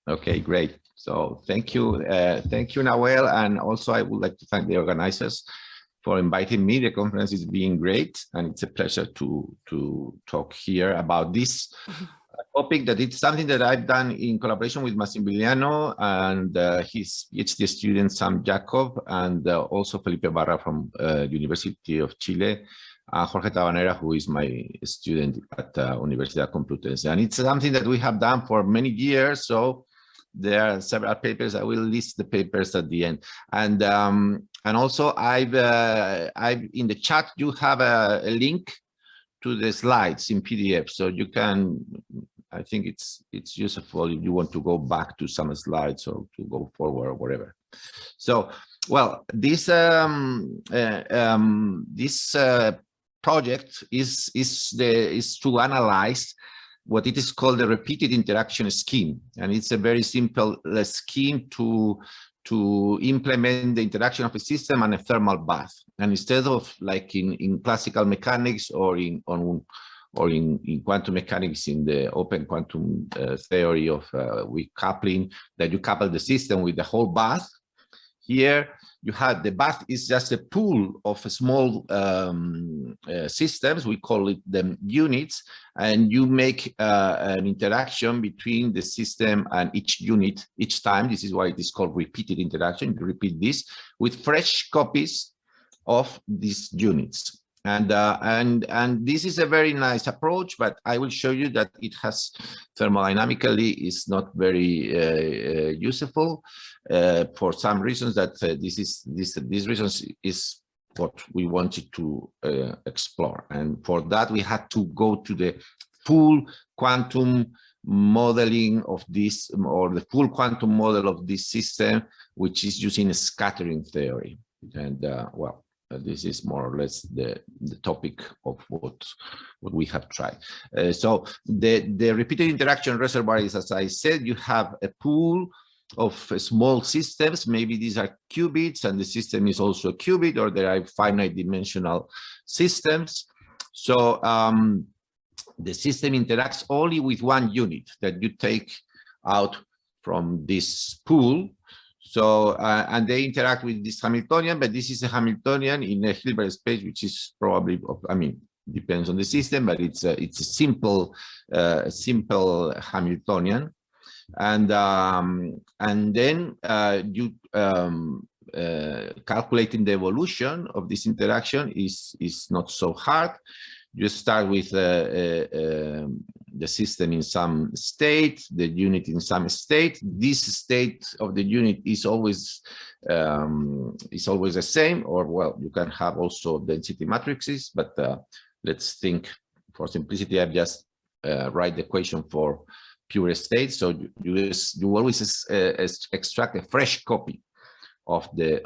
Okay, great. So thank you, Nawel, and also I would like to thank the organizers for inviting me. The conference is being great, and it's a pleasure to talk here about this topic that it's something that I've done in collaboration with Massimiliano and his PhD student Sam Jacob, and also Felipe Barra from University of Chile, Jorge Tabanera, who is my student at Universidad Complutense. And it's something that we have done for many years. So there are several papers. I will list the papers at the end. And also I've in the chat, you have a link to the slides in PDF. So you can, I think it's useful if you want to go back to some slides or to go forward or whatever. So, well, this project is to analyze what it is called the repeated interaction scheme, and it's a very simple scheme to implement the interaction of a system and a thermal bath. And instead of like in classical mechanics or in quantum mechanics, in the open quantum theory of with coupling, that you couple the system with the whole bath. Here you have the bath is just a pool of small systems. We call it them units, and you make an interaction between the system and each unit each time. This is why it is called repeated interaction. You repeat this with fresh copies of these units. And this is a very nice approach, but I will show you that it has thermodynamically is not very useful for some reasons. That these reasons is what we wanted to explore, and for that we had to go to the full quantum modeling of this, or the full quantum model of this system, which is using a scattering theory. And well, this is more or less the topic of what we have tried. So the repeated interaction reservoir is, as I said, you have a pool of small systems. Maybe these are qubits, and the system is also a qubit, or there are finite dimensional systems. So the system interacts only with one unit that you take out from this pool. So, and they interact with this Hamiltonian, but this is a Hamiltonian in a Hilbert space, which is probably, I mean, depends on the system, but it's a simple Hamiltonian. And then you calculating the evolution of this interaction is not so hard. You start with the system in some state, the unit in some state. This state of the unit is always the same, or well, you can have also density matrices. But let's think, for simplicity, I've just write the equation for pure state. So you always extract a fresh copy of the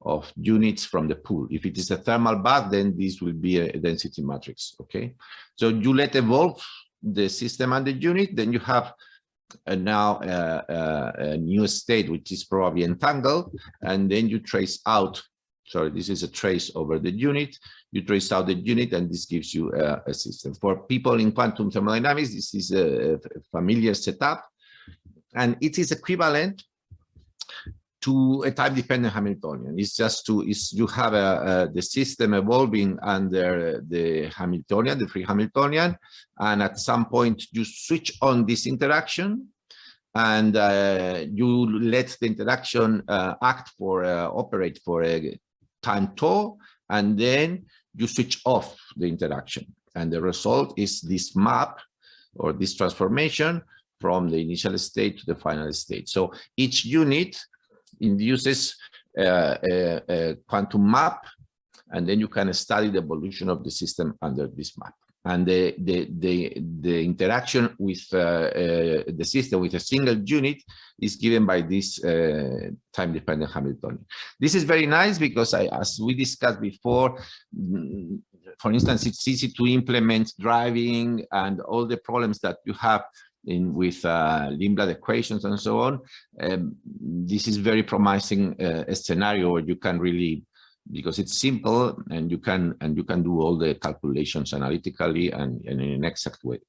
of units from the pool. If it is a thermal bath, then this will be a density matrix. Okay, so you let evolve the system and the unit, then you have now a new state which is probably entangled, and then you trace out. Sorry, this is a trace over the unit. You trace out the unit, and this gives you a system. For people in quantum thermodynamics, this is a familiar setup, and it is equivalent to a time-dependent Hamiltonian. It's just you have the system evolving under the Hamiltonian, the free Hamiltonian, and at some point you switch on this interaction, and you let the interaction operate for a time tau, and then you switch off the interaction, and the result is this map, or this transformation from the initial state to the final state. So each unit induces a quantum map, and then you can study the evolution of the system under this map. And the interaction with the system with a single unit is given by this time-dependent Hamiltonian. This is very nice because, as we discussed before, for instance, it's easy to implement driving and all the problems that you have with Lindblad equations and so on. This is very promising a scenario where you can really, because it's simple, and you can do all the calculations analytically and in an exact way.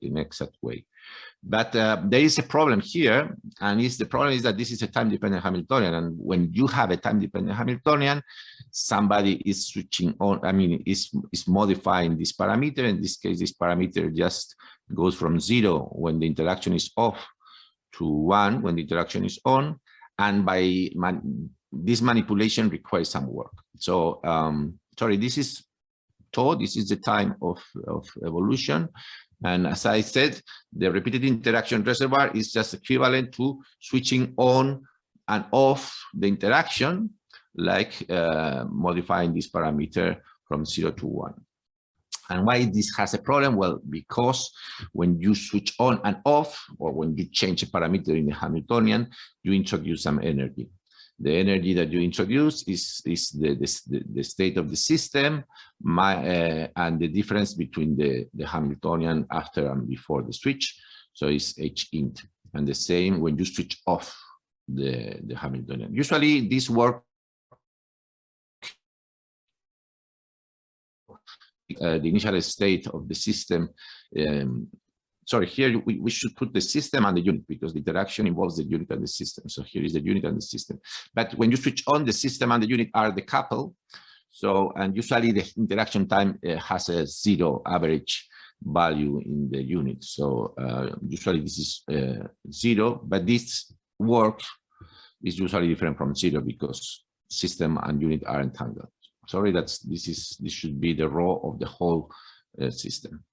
But there is a problem here, and the problem is that this is a time-dependent Hamiltonian, and when you have a time-dependent Hamiltonian, somebody is switching on, is modifying this parameter. In this case, this parameter just goes from 0 when the interaction is off to 1 when the interaction is on, and this manipulation requires some work. So, sorry, this is the time of evolution. And as I said, the repeated interaction reservoir is just equivalent to switching on and off the interaction, like modifying this parameter from 0 to 1. And why this has a problem? Well, because when you switch on and off, or when you change a parameter in the Hamiltonian, you introduce some energy. The energy that you introduce is the state of the system, and the difference between the Hamiltonian after and before the switch. So it's H int. And the same when you switch off the Hamiltonian. Usually this work, the initial state of the system. Sorry, here we should put the system and the unit, because the interaction involves the unit and the system. So here is the unit and the system. But when you switch on, the system and the unit are decoupled. So, and usually the interaction time has a 0 average value in the unit. So usually this is 0, but this work is usually different from 0 because system and unit are entangled. Sorry, this should be the rho of the whole system.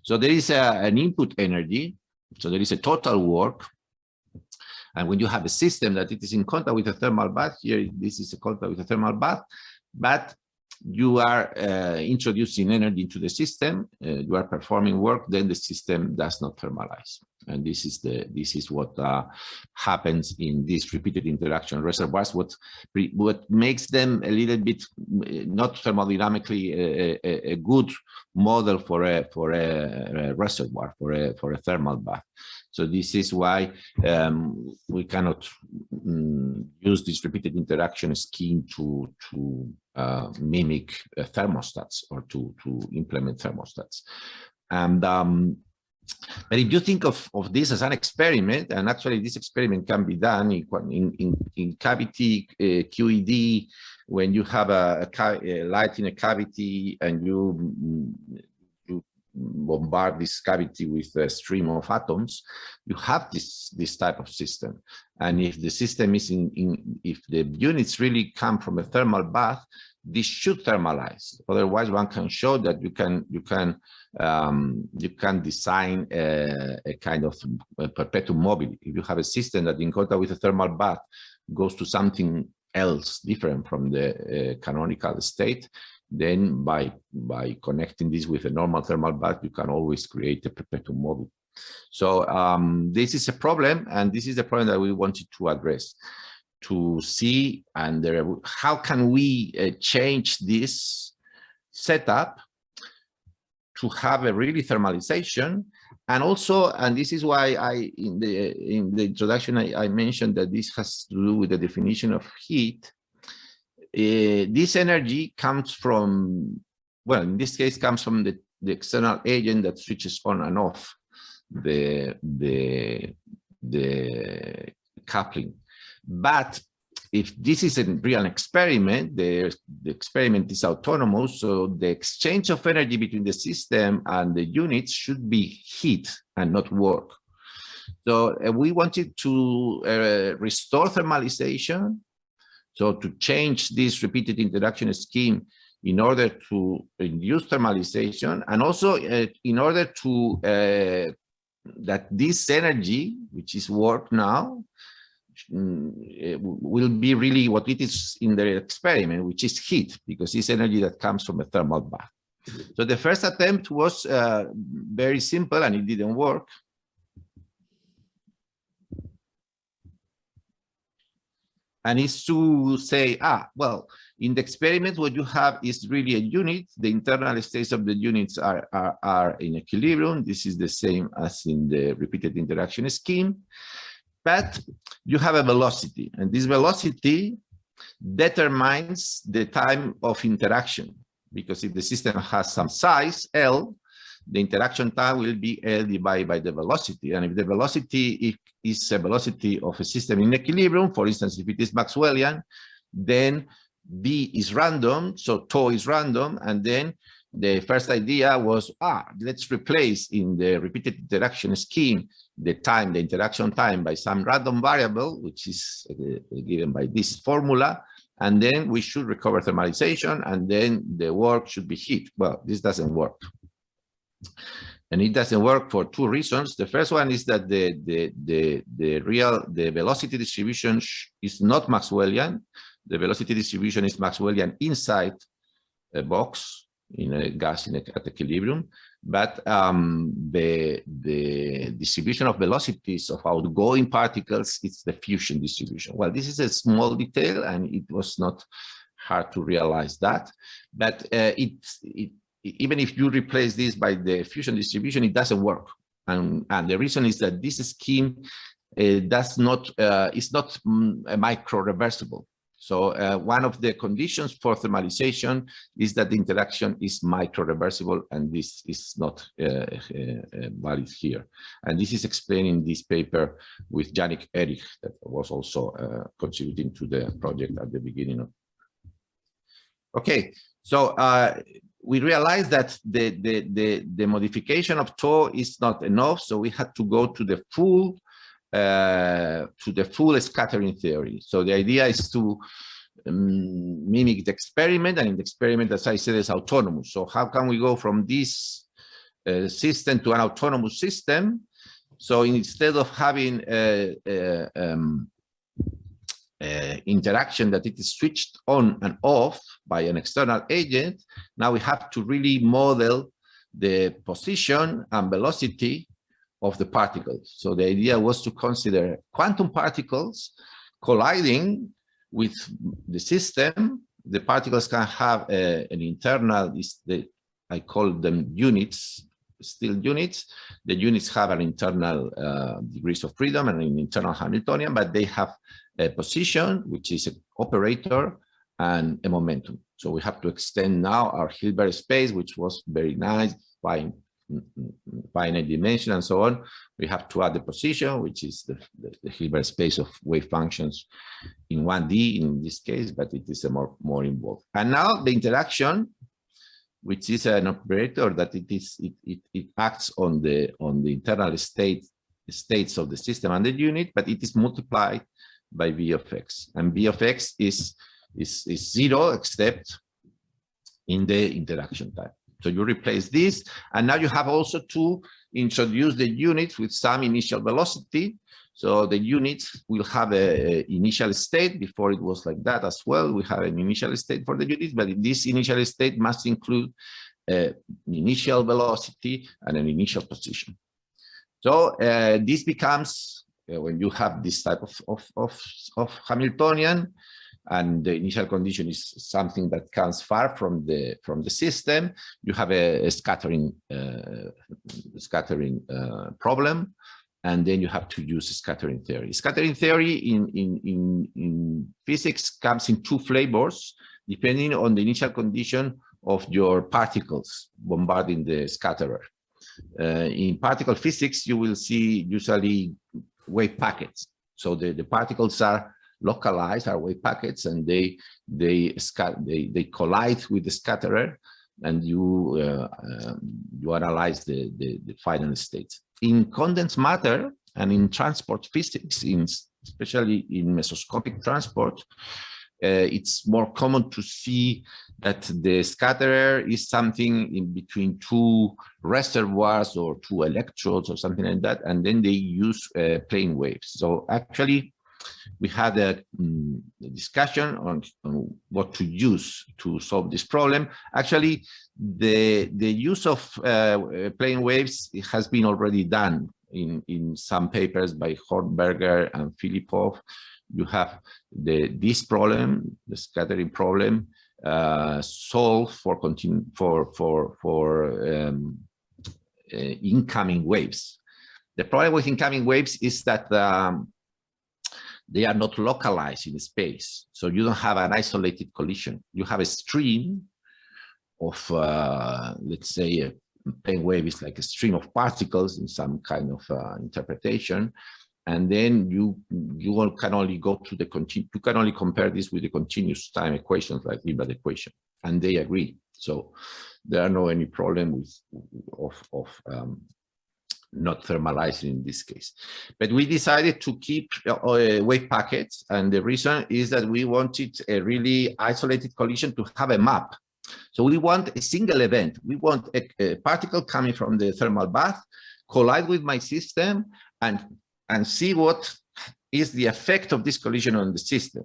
So there is an input energy, so there is a total work, and when you have a system that it is in contact with a thermal bath, here this is a contact with a thermal bath, but you are introducing energy into the system, you are performing work, then the system does not thermalize. And this is what happens in these repeated interaction reservoirs. What makes them a little bit not thermodynamically a good model for a reservoir, for a thermal bath. So this is why we cannot use this repeated interaction scheme to mimic thermostats or to implement thermostats. And but if you think of this as an experiment, and actually this experiment can be done in cavity QED, when you have a light in a cavity and you bombard this cavity with a stream of atoms, you have this type of system. And if the system is if the units really come from a thermal bath, this should thermalize. Otherwise, one can show that you can design a kind of a perpetuum mobile. If you have a system that in contact with a thermal bath goes to something else different from the canonical state, then by connecting this with a normal thermal bath, you can always create a perpetuum mobile. So this is a problem, and this is the problem that we wanted to address, to see how can we change this setup to have a really thermalization. And also, and this is why in the introduction I mentioned that this has to do with the definition of heat. This energy comes from, well, in this case, comes from the external agent that switches on and off the coupling. But if this is a real experiment, the experiment is autonomous, so the exchange of energy between the system and the units should be heat and not work. So we wanted to restore thermalization, so to change this repeated interaction scheme in order to induce thermalization, and also in order to that this energy, which is work now, will be really what it is in the experiment, which is heat, because it's energy that comes from a thermal bath. So the first attempt was very simple, and it didn't work. And it's to say, well, in the experiment, what you have is really a unit. The internal states of the units are in equilibrium. This is the same as in the repeated interaction scheme. But you have a velocity, and this velocity determines the time of interaction, because if the system has some size, L, the interaction time will be L divided by the velocity. And if the velocity is a velocity of a system in equilibrium, for instance, if it is Maxwellian, then B is random, so tau is random, and then the first idea was, let's replace in the repeated interaction scheme the interaction time by some random variable, which is given by this formula, and then we should recover thermalization, and then the work should be heat. Well, this doesn't work. And it doesn't work for two reasons. The first one is that the velocity distribution is not Maxwellian. The velocity distribution is Maxwellian inside a box in a gas at equilibrium, but the distribution of velocities of outgoing particles is the fusion distribution. Well, this is a small detail, and it was not hard to realize that, but even if you replace this by the fusion distribution, it doesn't work, and the reason is that this scheme is not a micro-reversible. So one of the conditions for thermalization is that the interaction is micro-reversible, and this is not valid here. And this is explained in this paper with Yannick Erich, that was also contributing to the project at the beginning of. Okay, so we realized that the modification of tau is not enough, so we had to go to the full scattering theory. So the idea is to mimic the experiment, and in the experiment, as I said, is autonomous. So how can we go from this system to an autonomous system? So instead of having interaction that it is switched on and off by an external agent, now we have to really model the position and velocity of the particles. So the idea was to consider quantum particles colliding with the system. The particles can have an internal, I call them units, still units. The units have an internal degrees of freedom and an internal Hamiltonian, but they have a position, which is an operator, and a momentum. So we have to extend now our Hilbert space, which was very nice, finite dimension and so on. We have to add the position, which is the Hilbert space of wave functions in 1D in this case, but it is a more involved. And now the interaction, which is an operator that it acts on the internal states of the system and the unit, but it is multiplied by V of x, and V of x is zero except in the interaction time. So you replace this, and now you have also to introduce the units with some initial velocity. So the units will have an initial state. Before it was like that as well. We have an initial state for the units, but this initial state must include an initial velocity and an initial position. So this becomes, when you have this type of Hamiltonian, and the initial condition is something that comes far from the system, you have a scattering problem, and then you have to use scattering theory. Scattering theory in physics comes in two flavors, depending on the initial condition of your particles bombarding the scatterer. In particle physics, you will see usually wave packets. So the particles are localized, are wave packets, and they collide with the scatterer, and you analyze the final states. In condensed matter and in transport physics, especially in mesoscopic transport, it's more common to see that the scatterer is something in between two reservoirs or two electrodes or something like that, and then they use plane waves. So actually, we had a discussion on what to use to solve this problem. Actually, the use of plane waves has been already done in some papers by Hornberger and Filipov. You have this problem, the scattering problem, solved for incoming waves. The problem with incoming waves is that they are not localized in space. So you don't have an isolated collision. You have a stream of, let's say, plane wave is like a stream of particles in some kind of interpretation. And then you can only go to the you can only compare this with the continuous time equations like Hilbert equation, and they agree. So there are no any problem with not thermalizing in this case. But we decided to keep wave packets, and the reason is that we wanted a really isolated collision to have a map. So we want a single event. We want a particle coming from the thermal bath, collide with my system, and see what is the effect of this collision on the system,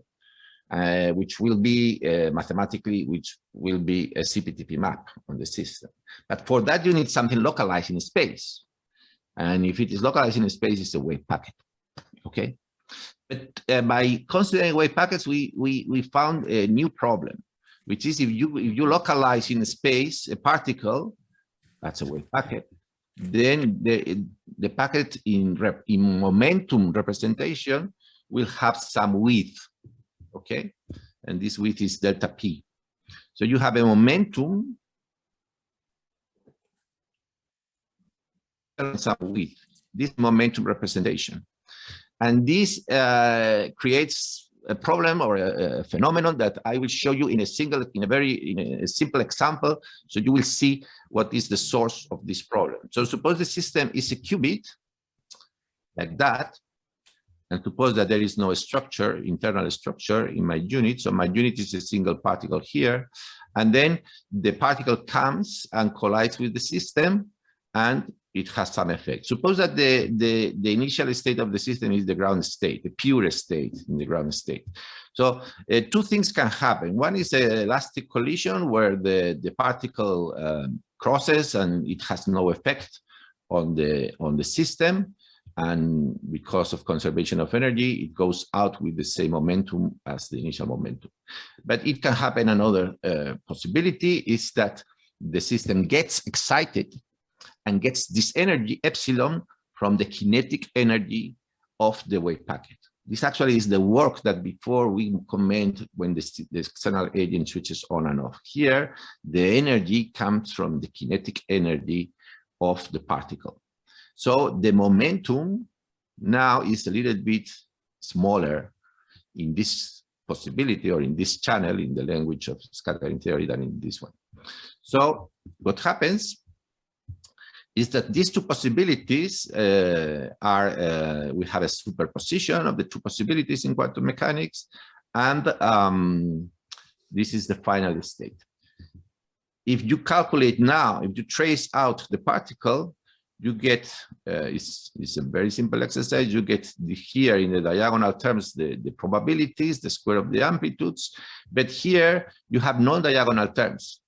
which will be mathematically, which will be a CPTP map on the system. But for that, you need something localized in space. And if it is localized in space, it's a wave packet, okay? But by considering wave packets, we found a new problem, which is if you localize in space a particle, that's a wave packet, then the packet in momentum representation will have some width, okay? And this width is delta P. So you have a momentum and some width, this momentum representation. And this creates a problem or a phenomenon that I will show you in a very simple example, so you will see what is the source of this problem. So suppose the system is a qubit, like that, and suppose that there is no structure, internal structure in my unit. So my unit is a single particle here, and then the particle comes and collides with the system, and it has some effect. Suppose that the initial state of the system is the ground state, the pure state in the ground state. So two things can happen. One is an elastic collision where the particle crosses and it has no effect on the system. And because of conservation of energy, it goes out with the same momentum as the initial momentum. But it can happen another possibility is that the system gets excited and gets this energy epsilon from the kinetic energy of the wave packet. This actually is the work that before we comment when the external agent switches on and off. Here, the energy comes from the kinetic energy of the particle. So the momentum now is a little bit smaller in this possibility or in this channel in the language of scattering theory than in this one. So what happens is that these two possibilities we have a superposition of the two possibilities in quantum mechanics, and this is the final state. If you calculate now, if you trace out the particle, you get, it's a very simple exercise, you get here in the diagonal terms, the probabilities, the square of the amplitudes, but here you have non-diagonal terms,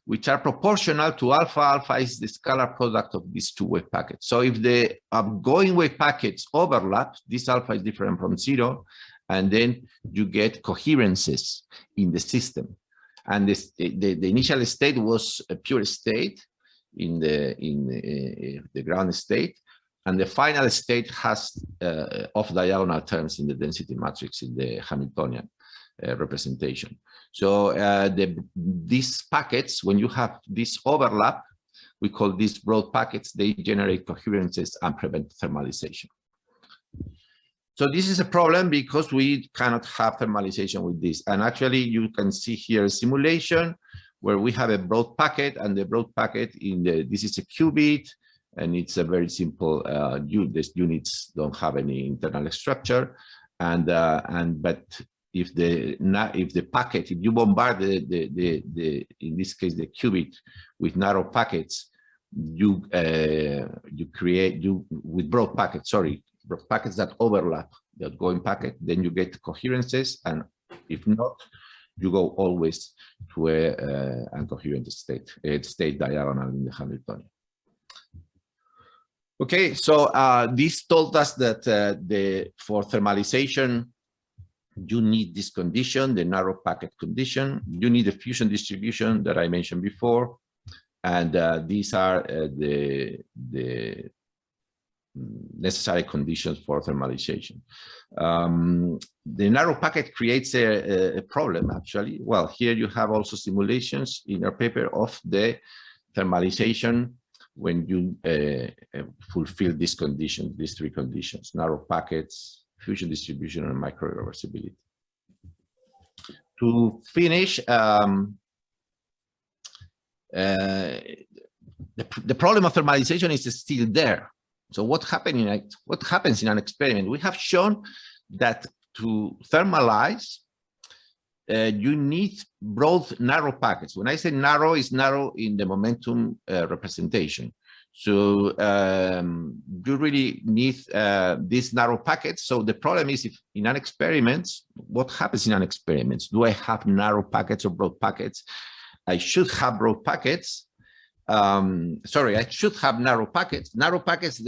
which are proportional to alpha. Alpha is the scalar product of these two wave packets. So if the outgoing wave packets overlap, this alpha is different from 0, and then you get coherences in the system. And the initial state was a pure state in the ground state, and the final state has off-diagonal terms in the density matrix in the Hamiltonian representation. So these packets, when you have this overlap, we call these broad packets, they generate coherences and prevent thermalization. So this is a problem because we cannot have thermalization with this. And actually you can see here a simulation where we have a broad packet, and the broad packet this is a qubit, and it's a very simple these units don't have any internal structure, but if the packet, if you bombard in this case the qubit with narrow packets, you create with broad packets, broad packets that overlap the outgoing packet, then you get coherences, and if not, you go always to a uncoherent state diagonal in the Hamiltonian. Okay, so this told us that for thermalization, you need this condition, the narrow packet condition. You need a fusion distribution that I mentioned before, and these are the necessary conditions for thermalization. The narrow packet creates a problem, actually. Well, here you have also simulations in our paper of the thermalization when you fulfill these conditions, these three conditions: narrow packets, fusion distribution, and micro reversibility. To finish, the problem of thermalization is still there. So what happens in an experiment? We have shown that to thermalize, you need broad, narrow packets. When I say narrow, it's narrow in the momentum representation. So you really need these narrow packets. So the problem is, if in an experiment, what happens in an experiment? Do I have narrow packets or broad packets? I should have broad packets. Sorry, I should have narrow packets. Narrow packets,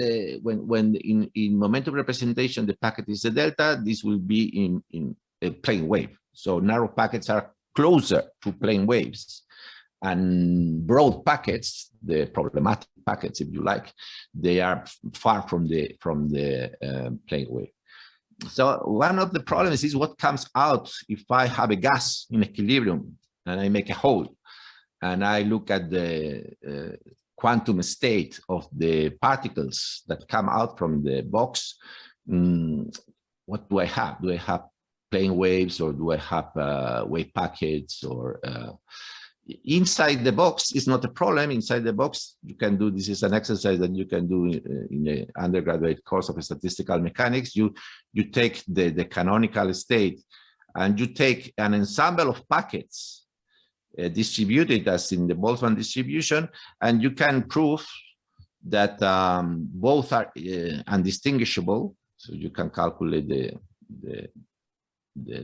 when in momentum representation, the packet is the delta, this will be in a plane wave. So narrow packets are closer to plane waves, and broad packets, the problematic packets, if you like, they are far from the plane wave. So one of the problems is what comes out if I have a gas in equilibrium and I make a hole, and I look at the quantum state of the particles that come out from the box. What do I have? Do I have plane waves, or do I have wave packets? Or inside the box is not a problem. Inside the box, you can do, this is an exercise that you can do in the undergraduate course of statistical mechanics. You take the canonical state, and you take an ensemble of packets distributed as in the Boltzmann distribution, and you can prove that both are undistinguishable. So you can calculate the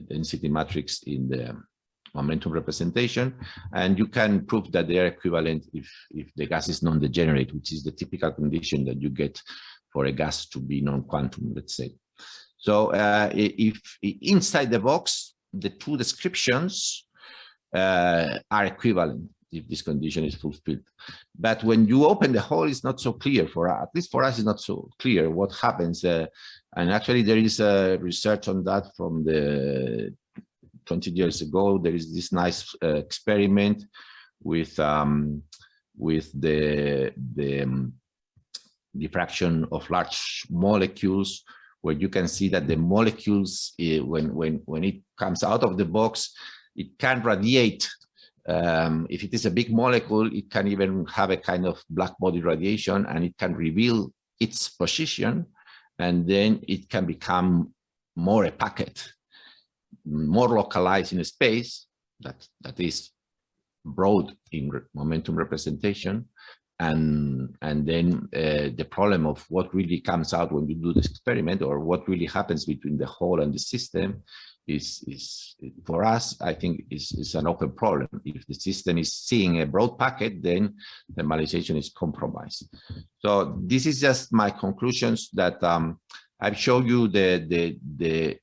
density matrix in the momentum representation, and you can prove that they are equivalent if the gas is non-degenerate, which is the typical condition that you get for a gas to be non-quantum, let's say. So if inside the box, the two descriptions are equivalent if this condition is fulfilled. But when you open the hole, it's not so clear. At least for us, it's not so clear what happens. And actually, there is research on that from the 20 years ago. There is this nice experiment with the diffraction of large molecules, where you can see that the molecules, when it comes out of the box, it can radiate. If it is a big molecule, it can even have a kind of black body radiation, and it can reveal its position, and then it can become more a packet, more localized in space, that is broad in momentum representation. And then the problem of what really comes out when you do this experiment, or what really happens between the hole and the system, is for us, I think, is an open problem. If the system is seeing a broad packet, then thermalization is compromised. So this is just my conclusions, that I've shown you the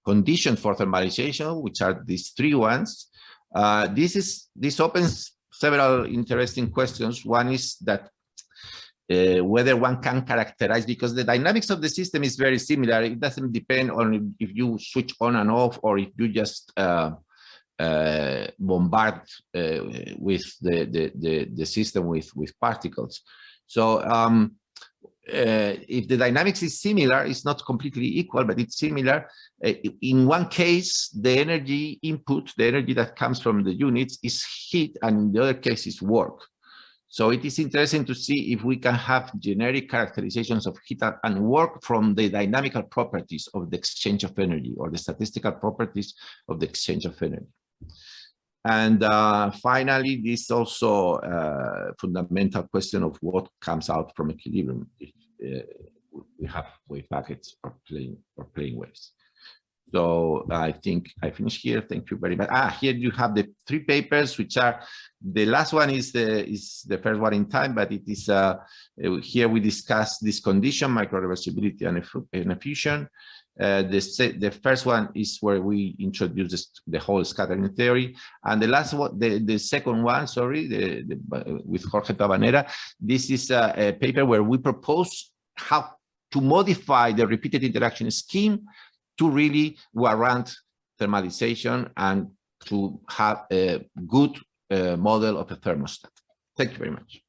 conditions for thermalization, which are these three ones. This opens several interesting questions. One is that whether one can characterize, because the dynamics of the system is very similar. It doesn't depend on if you switch on and off, or if you just bombard with the system with particles. So if the dynamics is similar, it's not completely equal, but it's similar. In one case, the energy input, the energy that comes from the units, is heat, and in the other case is work. So it is interesting to see if we can have generic characterizations of heat and work from the dynamical properties of the exchange of energy, or the statistical properties of the exchange of energy. And finally, this also fundamental question of what comes out from equilibrium if we have wave packets or plane waves. So I think I finish here. Thank you very much. Here you have the three papers, which are, the last one is the first one in time, but it is here we discuss this condition, micro-reversibility and effusion. The first one is where we introduce the whole scattering theory, and the last one, the second one, sorry, with Jorge Tabanera. This is a paper where we propose how to modify the repeated interaction scheme to really warrant thermalization and to have a good model of a thermostat. Thank you very much.